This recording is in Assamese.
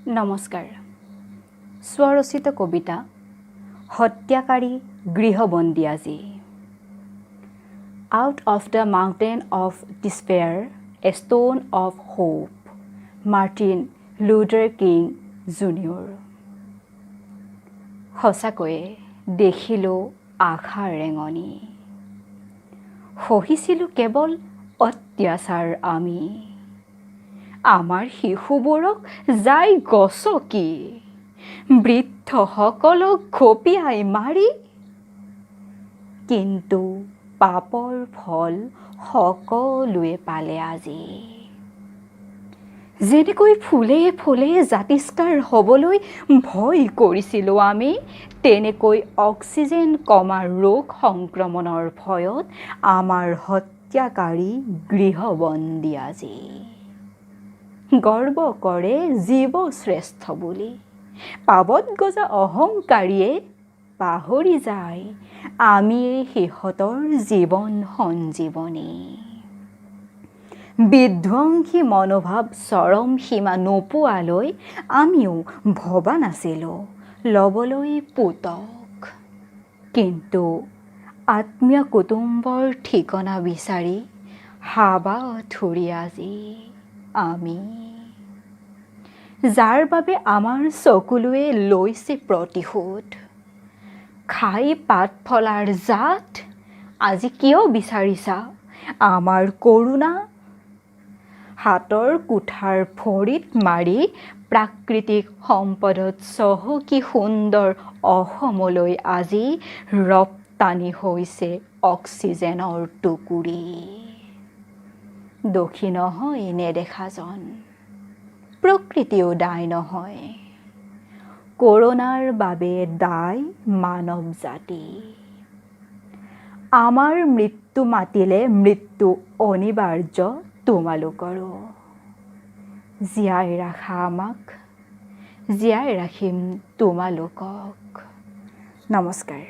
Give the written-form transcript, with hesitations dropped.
নমস্কাৰ। স্বৰচিত কবিতা হত্যাকাৰী গৃহবন্দী আজি। Out of the mountain of despair, a stone of hope. Martin Luther King Jr. সঁচাকৈয়ে দেখিলোঁ আশাৰ ৰেঙনি, সহিছিলোঁ কেৱল অত্যাচাৰ আমি। আমাৰ শিশুবোৰক যাই গছকি, বৃদ্ধসকলক ঘপিয়াই মাৰি, কিন্তু পাপৰ ফল সকলোৱে পালে আজি। যেনেকৈ ফুলে ফুলে জাতিষ্কাৰ হ'বলৈ ভয় কৰিছিলোঁ আমি, তেনেকৈ অক্সিজেন কমা ৰোগ সংক্ৰমণৰ ভয়ত আমাৰ হত্যাকাৰী গৃহবন্দী আজি। গৰ্ব কৰে জীৱ শ্ৰেষ্ঠ বুলি, পাবত গজা অহংকাৰীয়ে পাহৰি যায় আমিয়ে সিহঁতৰ জীৱন সঞ্জীৱনী। বিধ্বংসী মনোভাৱ চৰম সীমা নোপোৱালৈ আমিও ভবা নাছিলোঁ ল'বলৈ পুতক, কিন্তু আত্মীয় কুটুম্বৰ ঠিকনা বিচাৰি হাবাথুৰি আজি আমি। যাৰ বাবে আমাৰ চকুলোৱে লৈছে প্ৰতিশোধ, খাই পাত ফলাৰ জাত আজি কিয় বিচাৰিছা আমাৰ কৰোণা? হাতৰ কুঠাৰ ভৰিত মাৰি প্ৰাকৃতিক সম্পদত চহকী সুন্দৰ অসমলৈ আজি ৰপ্তানি হৈছে অক্সিজেনৰ টুকুৰি। দোষী নহয় নেদেখাজন, প্ৰকৃতিও দায় নহয়, কৰোণাৰ বাবে দায় মানৱ জাতি। আমাৰ মৃত্যু মাতিলে মৃত্যু অনিবাৰ্য তোমালোকৰো। জীয়াই ৰাখা আমাক, জীয়াই ৰাখিম তোমালোকক। নমস্কাৰ।